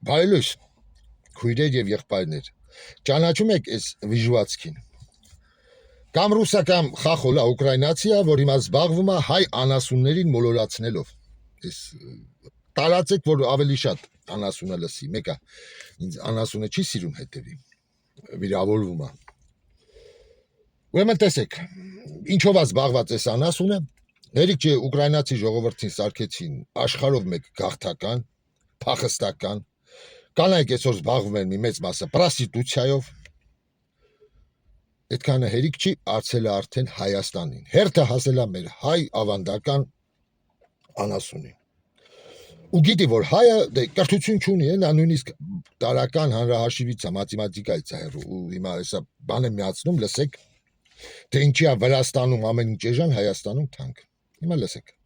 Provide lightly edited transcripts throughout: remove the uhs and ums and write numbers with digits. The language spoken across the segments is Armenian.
Բարելույս, քույրեր եւ եղբայրներ։ Ճանաչում եք այս վիժուածքին։ Կամ ռուսական խախոլա ուկրաինացիա, որ հիմա զբաղվում է հայ անասուններին մոլորացնելով։ Այս տարածեք, որ ավելի շատ անասունը լսի։ Մեկը ինձ անասունը չի սիրում հետևի։ Վիրավորվում է։ Ուրեմն տեսեք, ինչով է զբաղված այս անասունը։ Հերիք չէ ուկրաինացի ժողովրդին սարքեցին աշխարհով մեկ գաղթական, փախստական կանայք այսօր զբաղվում են մի մեծ մասը պրոստիտուցիայով։ Այդքանը հերիք չի արձել արդեն Հայաստանին։ Հերթը հասել է մեր հայ ավանդական անասունին։ Ու գիտի որ հայը դե կրթություն չունի, նա նույնիսկ տարական հանրահաշիվից է, մաթեմատիկայից է հեռու, ու հիմա հեսա բանը միացնում, лысեք, թե ինչի է Վրաստանում ամեն ինչ էժան, Հայաստանում թանկ։ Հիմա լսեք։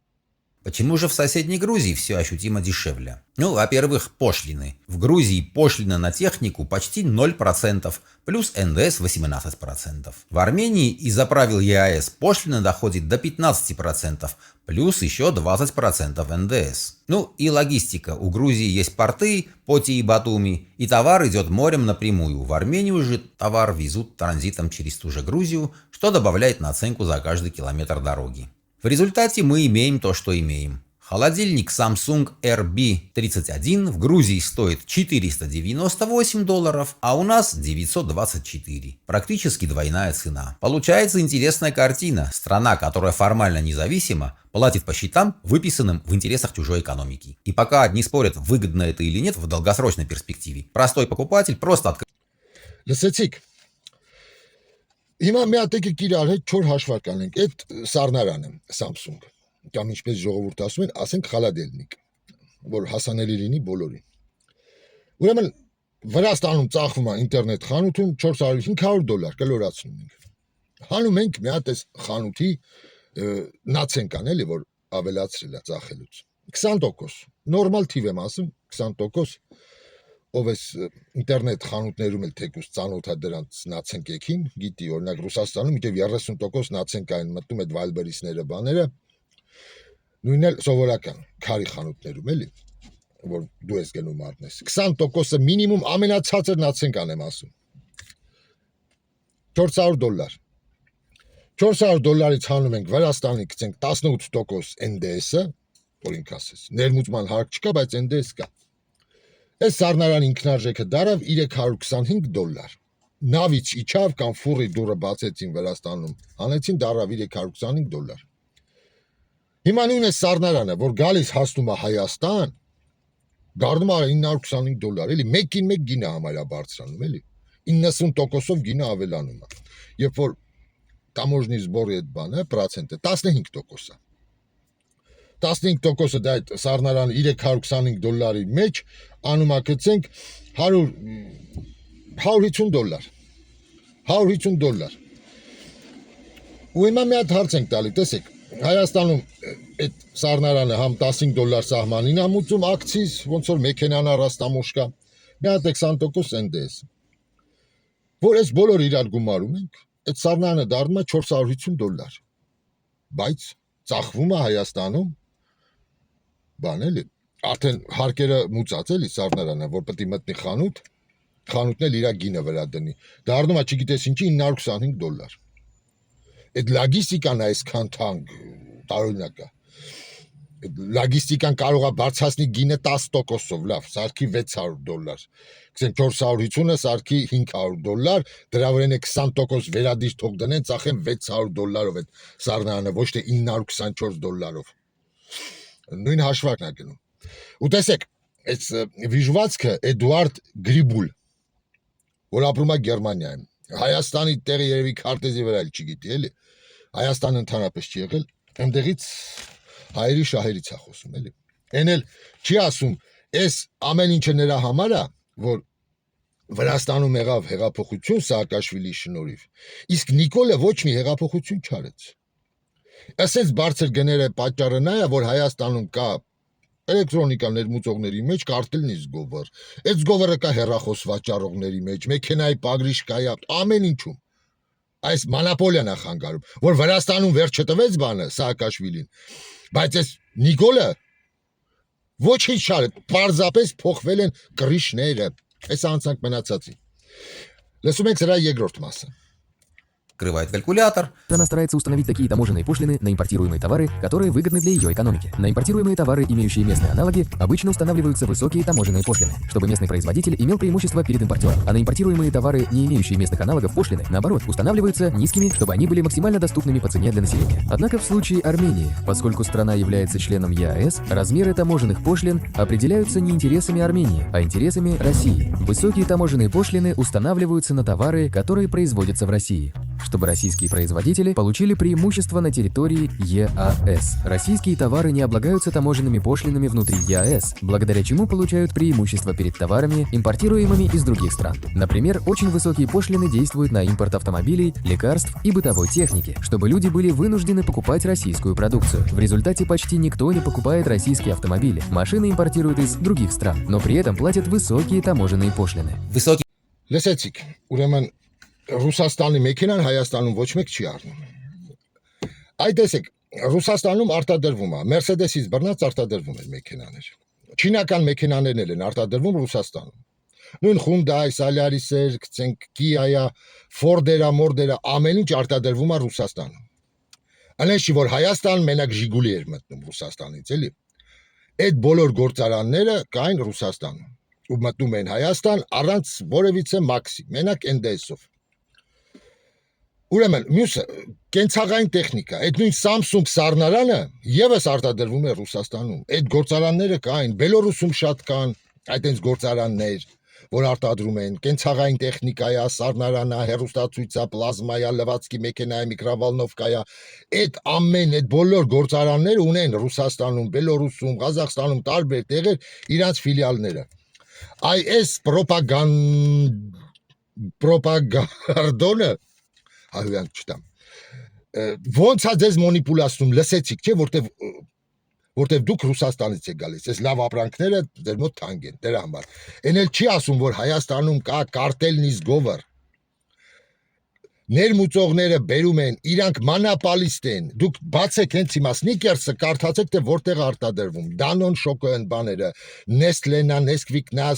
Почему же в соседней Грузии все ощутимо дешевле? Ну, во-первых, пошлины. В Грузии пошлина на технику почти 0%, плюс НДС 18%. В Армении из-за правил ЕАЭС пошлина доходит до 15%, плюс еще 20% НДС. Ну и логистика. У Грузии есть порты, Поти и Батуми, и товар идет морем напрямую. В Армению же товар везут транзитом через ту же Грузию, что добавляет наценку за каждый километр дороги. В результате мы имеем то, что имеем. Холодильник Samsung RB31 в Грузии стоит $498, а у нас 924. Практически двойная цена. Получается интересная картина. Страна, которая формально независима, платит по счетам, выписанным в интересах чужой экономики. И пока одни спорят, выгодно это или нет в долгосрочной перспективе, простой покупатель просто открывает. Հիմա մի հատ եկեք իրար հետ 4 հաշվարկ անենք, այդ սառնարանը Samsung, կամ ինչպես ժողովուրդ ասում են, ասենք խալադելնիկ, որ հասանելի լինի բոլորին։ Ուրեմն Վրաստանում ծախվում է ինտերնետ խանութում $400-500 կլորացնում ենք։ Հանում ենք մի հատ այս խանութի նացենկան էլի, որ ավելացրել է ծախելուց։ 20%, նորմալ թիվ եմ ասում, 20%, ով էս ինտերնետ խանութներում էլ թեկուս ծանոթա դրանց նացենկեքին, գիտի, օրինակ Ռուսաստանում մինչև 30% նացենկա են մտնում այդ վալբերիսները բաները, նույնն էլ սովորական քարի խանութներում էլի, որ դու ես գնում առնես։ 20%-ը մինիմում ամենացածր նացենկան եմ ասում։ $400։ $400-ից հանում ենք Վրաստանի գցենք 18% NDS-ը, որ ինք ասես, ներմուծման հարկ չկա, բայց NDS կա։ Այս սառնարան ինքնարժեքը դարավ $325։ Նավից իջավ կամ ֆուրի դուրը բացեցին Վրաստանում, հանեցին դարավ $325։ Հիմա նույն է սառնարանը, որ գալիս հասնում է Հայաստան, դառնում է $925, էլի, մեկին մեկ գինը համարյա բարձրանում, էլի, 90%-ով գինը ավելանում է, երբ որ տամոժնի զբորի այդ բանը, պրոցենտը 15% է։ 15%-ը դա այդ սառնարանը $325-ի մեջ անում է գցենք $150։ $150։ Ու հիմա մի հատ հարց ենք տալի, տեսեք, Հայաստանում այդ սառնարանը համ $15 սահմանին է մուծում ակցիզ, ոնց որ մեքենան առաստամոշկա, մի հատ 20% NDS։ Որ այս բոլորը իրար գումարում ենք, այդ սառնարանը դառնում է $450։ Բայց ծախվում է Հայաստանում բան էլի, արդեն հարկերը մուծած էլի սառնարանը, որ պետք է մտնի խանութ, խանութն էլ իր գինը վրա դնի, դառնում է չգիտես ինչի $925։ Այդ լոգիստիկան այսքան թանկ տարօրինակ է։ Այդ լոգիստիկան կարող է բարձրացնի գինը 10%-ով, լավ, սարքի $600, գցենք 450-ը սարքի $500, դրա վրա 20% վերադիր թող դնեն, ծախեն $600-ով այդ սառնարանը, ոչ թե $924-ով։ Նույն հաշվարկն է գնում։ Ու տեսեք, այս վիժվածքը Էդուարդ Գրիբուլ, որ ապրում է Գերմանիայում, Հայաստանի տեղի երևի քարտեզի վրա էլ չգիտի, էլի, Հայաստանը ընդհանրապես չի եղել, այնտեղից հայերի շահերից է խոսում, էլի։ Էն էլ չի ասում, այս ամեն ինչը նրա համար է, որ Վրաստանում եղավ հեղափոխություն Սաակաշվիլիի շնորհիվ, իսկ Նիկոլը ոչ մի հեղափոխություն չարեց։ Ասենց բարձր գները պատճառը նա է, որ Հայաստանում կա էլեկտրոնիկա ներմուծողների մեջ կարտելնի զգովեր, այդ զգովերը կա հեռախոս վաճառողների մեջ, մեքենայի պագրիշկայա, ամեն ինչում։ Այս մոնոպոլիան է խանգարում, որ Վրաստանում վերջ չտվեց բանը Սաակաշվիլին, բայց այս Նիկոլը Ոչինչ չար, պարզապես փոխվել են կրիշները։ Այս անցանք մնացածի։ Լսում եք սրա երկրորդ մասը։ Открывает калькулятор. Страна старается установить такие таможенные пошлины на импортируемые товары, которые выгодны для ее экономики. На импортируемые товары, имеющие местные аналоги, обычно устанавливаются высокие таможенные пошлины, чтобы местный производитель имел преимущество перед импортером. А на импортируемые товары, не имеющие местных аналогов пошлины, наоборот, устанавливаются низкими, чтобы они были максимально доступными по цене для населения. Однако в случае Армении, поскольку страна является членом ЕАЭС, размеры таможенных пошлин определяются не интересами Армении, а интересами России. Высокие таможенные пошлины устанавливаются на товары, которые производятся в России, чтобы российские производители получили преимущество на территории ЕАЭС. Российские товары не облагаются таможенными пошлинами внутри ЕАЭС, благодаря чему получают преимущество перед товарами, импортируемыми из других стран. Например, очень высокие пошлины действуют на импорт автомобилей, лекарств и бытовой техники, чтобы люди были вынуждены покупать российскую продукцию. В результате почти никто не покупает российские автомобили. Машины импортируют из других стран, но при этом платят высокие таможенные пошлины. Высокий Լսեցիք, ուրեմն Ռուսաստանի մեքենան Հայաստանում ոչ մեկ չի առնում։ Այդ տեսեք, Ռուսաստանում արտադրվում է, Mercedes-ից բռնած արտադրվում են մեքենաներ։ Չինական մեքենաներն էլ են արտադրվում Ռուսաստանում։ Նույն Hyundai, Solaris-եր, գցենք Kia-ը, Ford-ը, Mord-ը, ամեն ինչ արտադրվում է Ռուսաստանում։ Այնպես չի որ Հայաստան մենակ Ժիգուլի էր մտնում Ռուսաստանից, էլի։ Այդ բոլոր գործարանները կային Ռուսաստանում։ Ու մտնում են Հայաստան առանց որևիցե մաքսի, մենակ NDS-ով։ Ուրեմն մյուսը կենցաղային տեխնիկա, այդ նույն Samsung սառնարանը եւս արտադրվում է Ռուսաստանում։ Այդ գործարանները կային, Բելորուսում շատ կան, այդտենց գործարաններ, որ արտադրում են կենցաղային տեխնիկայա, սառնարանա, հեռուստացույցա, պլազմայա, լվացքի մեքենայա, միկրովոլնովկայա, այդ ամեն այդ բոլոր գործարանները ունեն Ռուսաստանում, Բելորուսում, Ղազախստանում տարբեր տեղեր իրանց ֆիլիալները։ IS պրոպագանդոնը հայերեն չտամ։ Ոնց է ձեզ մոնիպուլացնում, լսեցիք, չէ, որտեվ դուք Ռուսաստանից եք գալիս, այս լավ ապրանքները ձեր մոտ թանկ են, դրա համար։ Էն էլ չի ասում, որ Հայաստանում կա կարտելնի զգովր։ Ներմուծողները բերում են, իրանք մանապալիստ են։ Դուք բացեք հենց հիմա Snickers-ը կարդացեք, թե որտեղ է արտադրվում։ Danone շոկոն բաները, Nestle-նա, Nesquik-նա,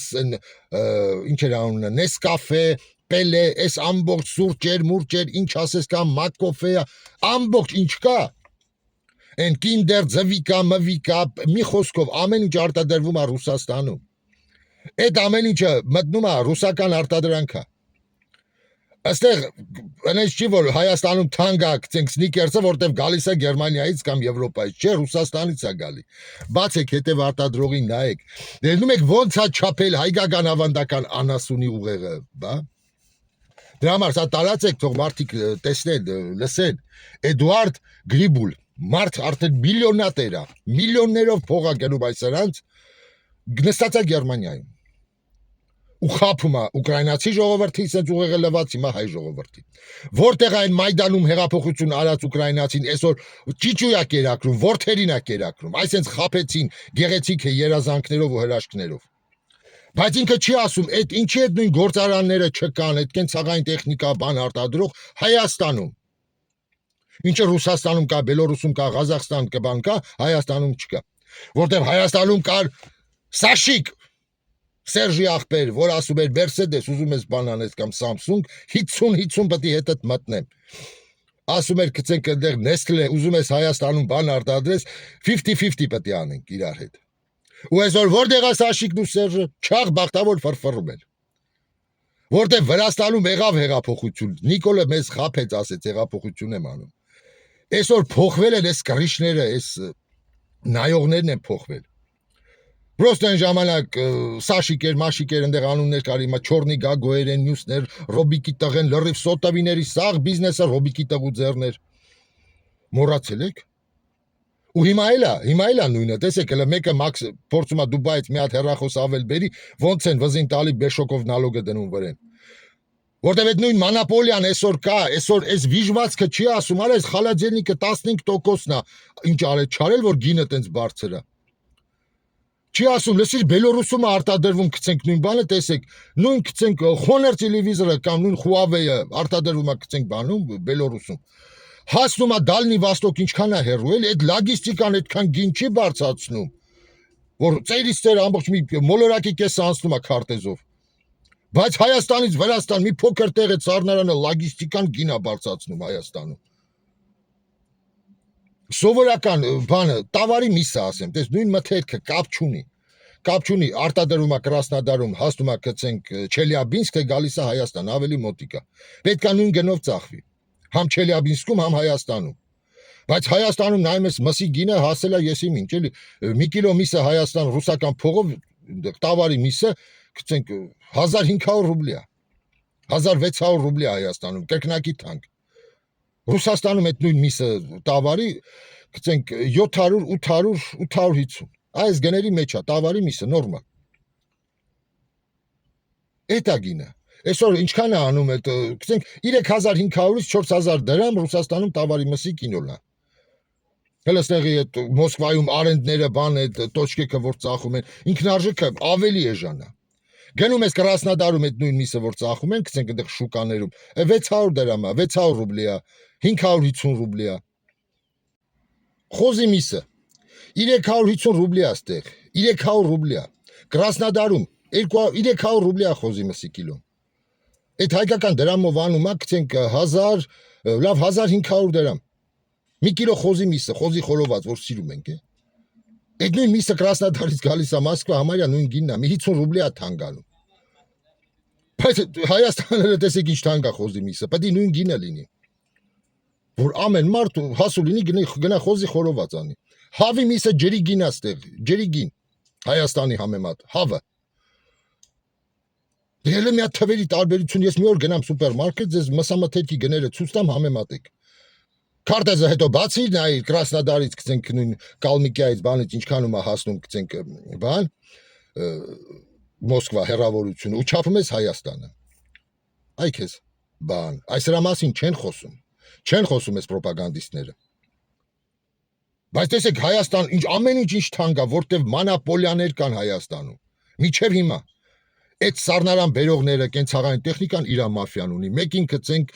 ինչ էր անունը, Nescafe, Pele, այս ամբողջ սուրճեր, մուրճեր, ինչ ասես կա, Maccofe-ը, ամբողջ ինչ կա։ Են Kinder, Zvika, Mvika, մի խոսքով ամեն ինչ արտադրվում է Ռուսաստանում։ Այդ ամեն ինչը մտնում է ռուսական արտադրանքա։ Այստեղ այնպես չի որ Հայաստանում թանկ է, ցենք Snickers-ը, որտեվ գալիս է Գերմանիայից կամ Եվրոպայից, չէ, Ռուսաստանից է գալի։ Բացեք հետև արտադրողին նայեք։ Ներնում եք ոնց է չափել հայկական ավանդական անասունի ուղեղը, բա։ Դրա համար սա տարածեք, թող մարդիկ տեսնեն, լսեն։ Էդուարդ Գրիբուլ, մարդ արդեն միլիոնատեր է, միլիոններով փող է գնում այս սրանց, նստած է Գերմանիայում։ Ու խափում է ուկրաինացի ժողովրդի, sense ուղեղը լված հիմա հայ ժողովրդի։ Որտեղ այն Մայդանում հեղափոխություն արած ուկրաինացին այսօր ճիճույա կերակրում, ворթերին է կերակրում, այսենց խափեցին գեղեցիկ երազանքներով ու հրաշքներով։ Բայց ինքը չի ասում, այդ ինչի այդ նույն գործարանները չկան, այդ կենցաղային տեխնիկա բան արտադրող Հայաստանում։ Ինչը Ռուսաստանում կա, Բելորուսում կա, Ղազախստան կա, բան կա, Հայաստանում չկա։ Որտեղ Հայաստանում կար Սաշիկ Սերժի ախպեր, որ ասում էր Mercedes, ուզում ես բան անես կամ Samsung, 50 պետք է հետդ մտնեմ։ Ասում էր գցենք այնտեղ Nestle, ուզում ես Հայաստանում բան արտադրես, 50-50 պետք է անենք իրար հետ։ Ու այսօր որտեղ է Սաշիկն ու Սերժը, չաղ բախտավոր ֆրֆռում էր։ Որտեղ Վրաստանում եղավ հեղափոխություն, Նիկոլը մեզ խափեց, ասեց հեղափոխություն եմ անում։ Այսօր փոխվել են այս կրիշները, այս նայողներն են փոխվել։ Просто այն ժամանակ Սաշիկ էր, Մաշիկ էր, այնտեղ անուններ կար, հիմա Չորնի Գագոեր են, մյուսներ, Ռոբիկի տղեն, լրիվ սոտավիների սաղ բիզնեսը, Ռոբիկի տղու ձեռներ։ Մոռացել եք։ Ու հիմա էլ է նույնը, տեսեք, հələ մեկը մաքս փորձում է Դուբայից մի հատ հեռախոս ավել բերի, ոնց են վզին տալի բեշոկով նալոգը դնում վրեն։ Որտեւ այդ նույն մոնոպոլիան այսօր կա, այսօր այս վիժվածքը չի ասում, արա այս խալաձենիկը 15%-ն է, ինչ արել, չարել որ գինը տենց բարձր է։ Չի ասում, լսիր Բելորուսում արտադրվում գցենք նույն բանը, տեսեք, նույն գցենք Honor տելևիզորը կամ նույն Huawei-ը արտադրվում է գցենք բանում Բելորուսում։ Հասնում է Դալնի Վոստոկ ինչքան է հեռու, էլի այդ լոգիստիկան այդքան գին չի բարձրացնում։ որ ծերից ծեր ամբողջ մի մոլորակի կեսը անցնում է քարտեզով։ Բայց Հայաստանից Վրաստան մի փոքր տեղ է սառնարանը լոգիստիկան գինա բարձրացնում Հայաստանում։ Սովորական բանը, տավարի միսը ասեմ, դες նույն մթերքը կապ չունի, արտադրում է Կրասնոդարում, հասնում է գցենք Չելյաբինսկ, թե գալիս է Հայաստան, ավելի մոտիկ է։ Պետք է նույն գնով ծախվի։ Համ Չելյաբինսկում, համ Հայաստանում։ Բայց Հայաստանում նայում ես մսի գինը հասել է եսի ինչ, էլի մի կիլո միսը Հայաստան ռուսական փողով տավարի միսը գցենք 1500 ռուբլի է։ 1600 ռուբլի է Հայաստանում, կրկնակի թանկ։ Ռուսաստանում այդ նույն միսը տավարի գցենք 700, 800, 850։ Այս գների մեջ է տավարի միսը նորմալ։ Էտա գինը։ Այսօր ինչքան է անում այդ գցենք 3500-ից 4000 դրամ Ռուսաստանում տավարի մսի կինոլն է։ Հələ ստեղի այդ Մոսկվայում արենդները բան այդ տոճկեքը որ ծախում են, ինքնարժեքը ավելի էժան է։ Գնում ես Կրասնոդարում այդ նույն միսը որ ծախում են, գցենք այնտեղ շուկաներում, 600 դրամ է, 600 ռուբլի է, 550 ռուբլի է։ Խոզի միսը 350 ռուբլի է ստեղ, 300 ռուբլի է։ Կրասնոդարում 300 ռուբլի է խոզի մսի կիլոն։ Այդ հայկական դրամով անում է, գցենք 1000, լավ 1500 դրամ։ Մի կիլո խոզի միսը, խոզի խորոված, որ սիրում ենք, է։ Այդ նույն միսը Կրասնոդարից գալիս է Մոսկվա, համարյա նույն գինն է, մի 50 ռուբլի է թանկանում։ Բայց Հայաստանը տեսեք ինչ թանկ է խոզի միսը, պետք է նույն գինը լինի։ Որ ամեն մարդ հասու լինի գնա խոզի խորոված անի։ Հավի միսը ջրի գին է ստեղ, ջրի գին Հայաստանի համեմատ, հավը։ Դե մի հատ թվերի տարբերություն, ես մի օր գնամ սուպերմարկետ, ձեզ մսամթերքի գները ցույց տամ համեմատեք։ Քարտեզը հետո բացի նայ Կրասնոդարից գցենք նույն Կալմիկիայից բանից ինչքանում է հասնում գցենք բան Մոսկվա հեռավորությունը ու չափում ես Հայաստանը։ Այ քեզ բան, այս դրա մասին չեն խոսում այս ռոպագանդիստները։ Բայց տեսեք Հայաստան ամեն ինչ թանկ է, որտեվ մանապոլյաներ կան Հայաստանում։ Միջև հիմա այդ սառնարան բերողները կենցաղային տեխնիկան իր մաֆիան ունի։ Մեկին գցենք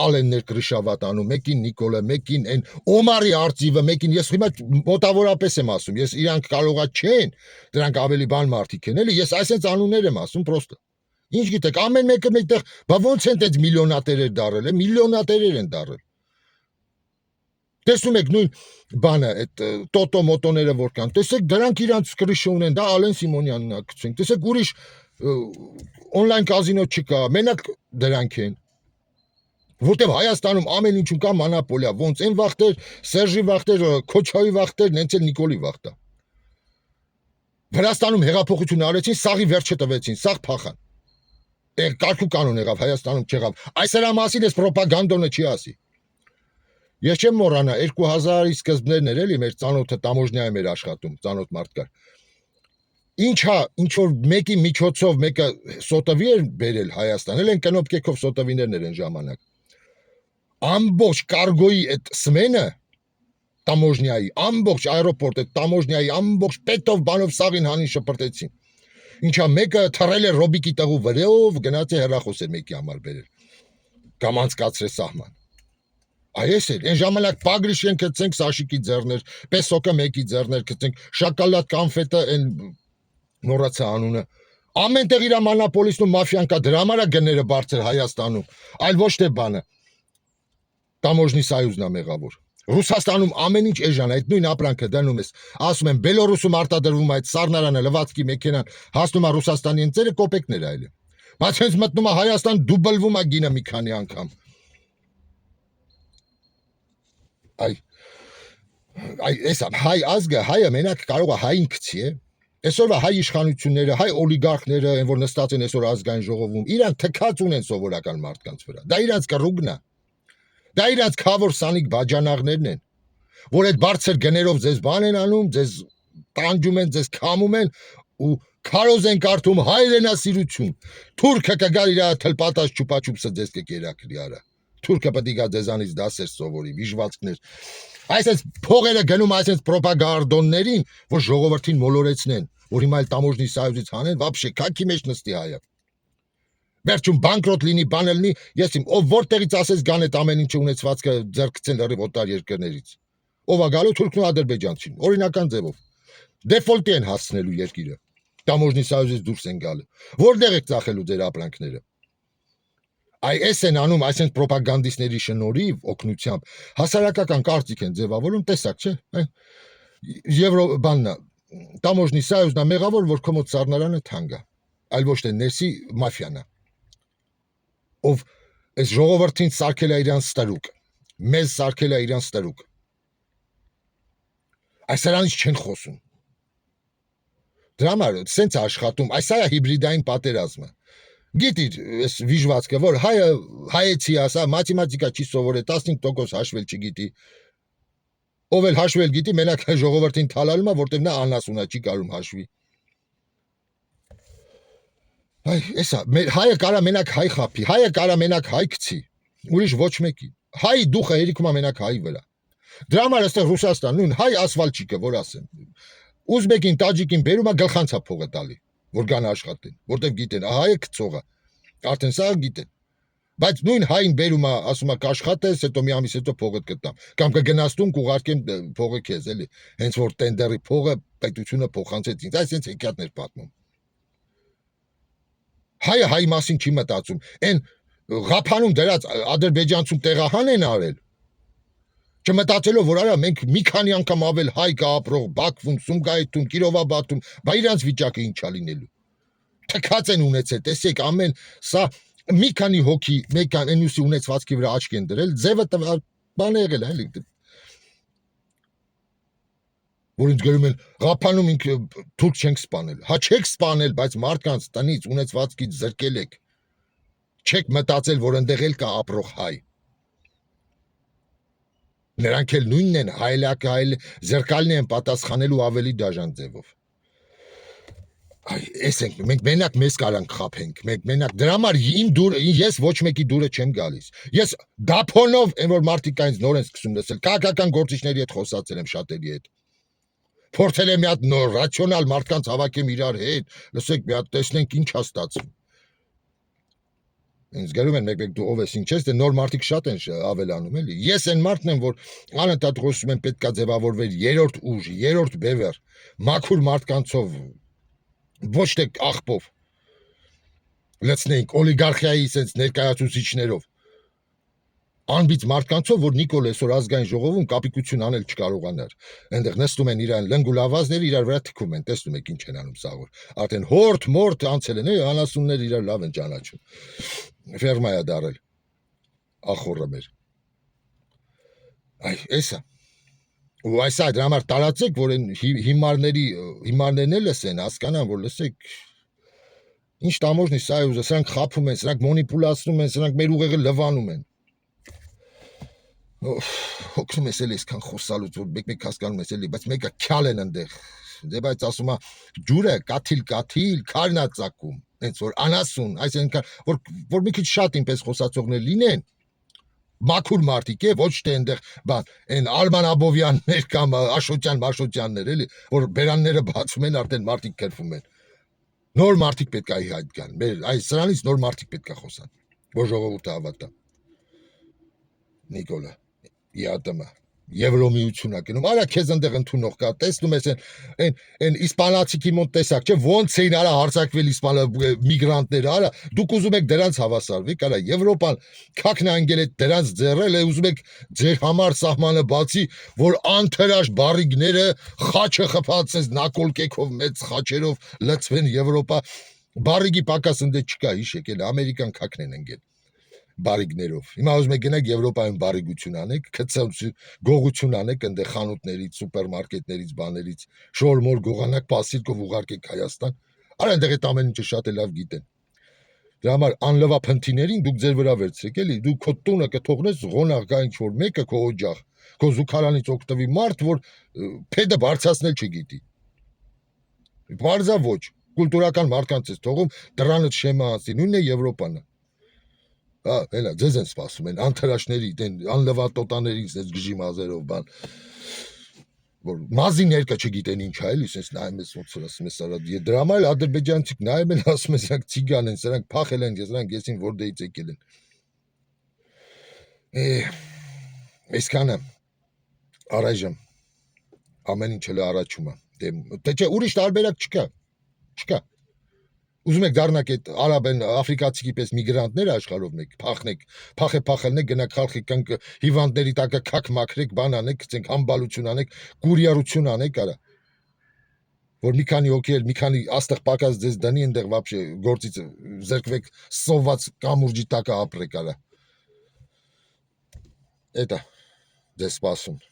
Ալեններ Կրիշավատանում, մեկին Նիկոլը, մեկին այն Օմարի արծիվը, մեկին ես հիմա մոտավորապես եմ ասում, ես իրանք կարողա չեն, դրանք ավելի բան մարդիկ են, էլի ես այսպես անուններ եմ ասում, պրոստը։ Ինչ գիտեք, ամեն մեկը մեկտեղ, բա ոնց են այդ միլիոնատերեր դարել, միլիոնատերեր են դարել։ Տեսնում եք նույն բանը, այդ տոտո մոտոները որ կան, տեսեք դրանք իրանք կրիշը ունեն, դա Ալեն Սիմոնյանն է գցենք, տեսեք ուրիշ on-line կազինո չկա, մենակ դրանք են։ Որտեվ Հայաստանում ամեն ինչում կա մանապոլիա, ոնց են վախտեր, Սերժի վախտեր, Քոչարի վախտեր, նենց էլ Նիկոլի վախտա։ Վրաստանում հեղափոխություն արեցին, սաղի վերջը տվեցին, սաղ փախան։ Կարգու կանոն եղավ, Հայաստանում չեղավ։ Այս դրա մասին էս ռոպագանդոնը չի ասի։ Ես չեմ մոռանա 2000-ի սկզբներն էր էլի մեր ծանոթը տամոժնիայում էր աշխատում, ծանոթ մարդ կար։ Ինչ որ մեկի միջոցով մեկը սոտովի էր բերել Հայաստան, էլ են կնոպկեքով սոտովիներն են ժամանակ։ Ամբողջ կարգոյի այդ սմենը տամոժնիայի, ամբողջ аэроպորտ այդ տամոժնիայի ամբողջ պետով բանով սաղին հանին շպրտեցին։ Ինչա մեկը թռել է Ռոբիկի տղու վրայով, գնաց է հեռախոս էր մեկի համար բերել։ Կամ անցկացրել սահման։ Այս էր, այն ժամանակ Պագրիշեն գցենք Սաշիկի ձեռներ, Պեսոկը մեկի ձեռներ գցենք, շոկոլադ կոնֆետը այն նորացա անունը։ Ամեն տեղ իր մանապոլիսնում մաֆիան կա, դրա համար է գները բարձր Հայաստանում, այլ ոչ թե բանը։ Տամոժնի սայուզն է մեղավոր։ Ռուսաստանում ամեն ինչ էժան է, այդ նույն ապրանքը դնում ես, ասում են Բելորուսում արտադրվում է այդ սառնարանը լվացքի մեքենան, հասնում է Ռուսաստանի ընձերը կոպեկներ այլ։ Բայց հենց մտնում է Հայաստան, դուբլվում է գինը մի քանի անգամ։ Այս հայ ազգը, հայը մենակ կարող է հային գցի, է։ Այսօրվա հայ իշխանությունները, հայ օլիգարխները, այն որ նստած են այսօր ազգային ժողովում, իրանք թքած ունեն սովորական մարդկանց վրա։ Դա իրանք կռուգն է։ Դա իրանք քավոր սանիկ բաժանաղներն են, որ այդ բարձր գներով ձեզ բան են անում, ձեզ տանջում են, ձեզ քամում են ու քարոզ են կարդում հայրենասիրություն։ Թուրքը կգա իր թլպատած չուպաչուպսը ձեզ կկերակրի արա։ Թուրքը պետք է գա ձեզանից դասեր սովորի, վիժվածքներ։ Այսպես փողերը գնում այսպես ռոպագանդոններին, որ ժողովրդին մոլորեցնեն, որ հիմա էլ տամոժնի սայուզից հանեն, вообще քաքի մեջ նստի հայը։ Վերջում բանկրոտ լինի, բան լինի, ես իմ ով որտեղից ասես գան այդ ամեն ինչը ունեցվածքը ձեռքցեն լրիվ օտար երկրներից։ Ով է գալու թուրքն ու ադրբեջանցին, օրինական ձևով։ Դեֆոլտի են հասցնելու երկիրը։ Տամոժնի սոյուզից դուրս են գալու։ Որտեղ եք ծախելու ձեր ապրանքները։ Այս են անում այսինքն պրոպագանդիստների շնորհիվ օգնությամբ հասարակական կարծիք են ձևավորում, տեսակ չէ։ Եվրոբաննա Տամոժնի սոյուզն է մեղավոր, որ կոմոդ սառնարանը թանկ է, այլ ոչ թե ներսի մաֆիան է։ Ով այս ժողովրդին սարքել է իրան ստրուկ, մեզ սարքել է իրան ստրուկ։ Այս նրանից չեն խոսում։ Դրա համար սենց աշխատում, այս է հիբրիդային պատերազմը։ Գիտիր, այս վիժվածքը, որ հայը հայեցի ասա, մաթեմատիկա չի սովորել, 15% հաշվել չգիտի։ Ով էլ հաշվել գիտի, մենակ ժողովրդին թալալում է, որտեղ նա անասունա չի կարում հաշվի։ Այ, էսա, հայը կարա մենակ հայ խափի, հայը կարա մենակ հայ գցի, ուրիշ ոչ մեկի։ Հայ դուխը հերիքում է մենակ հայի վրա։ Դրա համար այստեղ Ռուսաստան նույն հայ ասֆալտչիկը, որ ասեմ։ Ուզբեկին, տաջիկին բերում է գլխանցա փողը տալի, որ գան աշխատեն, որտեղ գիտեն, հայը գծողը, արդեն սա գիտեն։ Բայց նույն հային բերում է, ասում է կաշխատես, հետո մի ամիս հետո փողը կտամ։ Կամ կգնաս տուն կուղարկեմ փողը քեզ, էլի։ Հենց որ տենդերի փողը պետությունը փոխանցեց ինձ, այս հենց հեքիաթներ պատմում։ Հայը հայ մասին չի մտածում։ Այն Ղափանում դրած ադրբեջանցում տեղահան են արել։ Չմտածելով, որ արա մենք մի քանի անգամ ավել հայ կա ապրող Բաքվում, Սումգայիթում, Կիրովաբադում, բա իրանց վիճակը ինչա լինելու։ Թքած են ունեցել, տեսեք, ամեն սա մի քանի հոգի, մեկան այնուսի ունեցվածքի վրա աչք են դրել, ձևը բան եղել է, էլի։ Որ ինձ գրում են, Ղափանում ինքը թուրք չենք սպանել։ Հա չեք սպանել, բայց մարդկանց տնից ունեցվածքից զրկել եք։ Չեք մտածել, որ ընդեղ էլ կա ապրող հայ։ Նրանք էլ նույնն են, հայլակը հայլ զրկալն են պատասխանելու ավելի դաժան ձևով։ Այ, էս ենք, մենք մենակ մեզ կարանք խափենք, մենք մենակ դրա համար իմ դուրը, ես ոչ մեկի դուրը չեմ գալիս։ Ես դափոնով, այն որ մարդիկ այնց նոր են սկսում լսել, քաղաքական գործիչների հետ խոսացել եմ շատերի հետ։ Փորձել եմ մի հատ նոր ռացիոնալ մարդկանց հավաքեմ իրար հետ, լսեք, մի հատ տեսնենք ինչ է ստացվում։ Ինձ գրում են մեկ-մեկ դու ով ես ինչ ես, դե նոր մարդիկ շատ են ավելանում էլի։ Ես այն մարդն եմ, որ անընդհատ խոսում եմ պետքա ձևավորվել երրորդ ուժ, երրորդ բևեռ, մաքուր մարդկանցով, ոչ թե աղբով։ Լցնենք օլիգարխիայի sense ներկայացուցիչներով։ Անբիծ մարդկանցով, որ Նիկոլ այսօր ազգային ժողովում կապիկություն անել չկարողանար։ Այնտեղ նստում են իրան լնգուլավազները իրար վրա թքում են, տեսնում եք ինչ են անում սաղոր։ Արդեն հորթ մորթ անցել են, անասուններ իրար լավ են ճանաչում։ Ֆերմա է դարել։ Ախորը մեր։ Այ, էսա։ Ու այսա դրա համար տարածեք, որ այն հիմարներն էլ լսեն, հասկանան, որ լսեք ինչ տամոժնի սոյուզը, սրանք խափում են, սրանք մոնիպուլացնում են, սրանք մեր ուղեղը լվանում են։ Հոգնում ես էլի այսքան խոսալուց, որ մեկ-մեկ հասկանում ես էլի, բայց մեկը քյալ են ընդեղ։ Դե բայց ասում է ջուրը կաթիլ, քարն է ծակում, հենց որ անասուն, այսինքն որ մի քիչ շատ ինպես խոսացողներ լինեն, մաքուր մարդիկ է, ոչ թե այնտեղ, բան, այն Արման Աբովյաններ կամ Աշոտյաններ էլի, որ բերանները բացում են, արդեն մարդիկ քրվում են։ Նոր մարդիկ պետք է հայտ գան, այս սրանից նոր մարդիկ պետք է խոսան, որ ժողովուրդը հավատա։ Նիկոլա Իատամա Եվրոմիությունա գնում, արա քեզ ընդեղ ընդունող կա, տեսնում ես այն իսպանացիքի մոտ տեսակ, չէ, ոնց էին արա հարձակվել միգրանտները, արա դուք ուզում եք դրանց հավասարվեք, արա Եվրոպան քաքն անգել է դրանց ձեռել է, ուզում եք ձեր համար սահմանը բացի, որ անթերաշ բարիգները խաչը խփացես նակոլկեքով մեծ խաչերով լցվեն Եվրոպա, բարիգի պակաս ընդե չկա, հիշեք, էլ ամերիկան քաքն են ընկել բարիգներով։ Հիմա ուզում եք գնաք Եվրոպայում բարիգություն անեք, գողություն անեք այնտեղ խանութներից, սուպերմարկետներից, բաներից, շորմոր գողանակ պասիրկով ուղարկեք Հայաստան։ Արա այնտեղ այդ ամեն ինչը շատ է լավ գիտեն։ Դրա համար անլվա փնթիներին դուք ձեր վրա վերցրեք, էլի, դու քո տունը կթողնես ղոնաղ գա ինչ որ մեկը քո օջախ, քո զուգարանից օգտվի մարդ, որ փեդը բարձրացնել չգիտի։ Բարձա ոչ, կուլտուրական մարդկանց ես թողում, դրանը շեմա ասի, նույնն է Եվրոպանը։ Հա, հենա, ձեզ են սպասում են, անթրաշների, անլվա տոտաների, սենց գժի մազերով, բան, որ մազի ներկը չգիտեն ինչ է, էլի, սենց նայում ես ոնց որ ասում ես արա, դրա համար էլ ադրբեջանցիք նայում են, ասում են, սրանք ցիգան են, սրանք փախել են, սրանք եսին որտեղից եկել են։ Այսքանը առայժմ ամեն ինչ էլ առաջում է։ դեմ։ Դե չէ, ուրիշ տարբերակ չկա։ Չկա։ Ուզում եք դառնաք այդ արաբեն աֆրիկացիքի պես միգրանտներ աշխարհով մեկ, փախելնեք, գնաք խալխի կանք հիվանդների տակը քակ մաքրեք, բան անեք, ցենք համբալություն անեք, կուրիարություն անեք, արա։ Որ մի քանի հոգի էլ, մի քանի աստղ պակաս ձեզ դնի, այնտեղ вообще գործից զերկվեք, սոված կամուրջի տակը ապրեք, արա։ Էտա, ձեզ սպասում։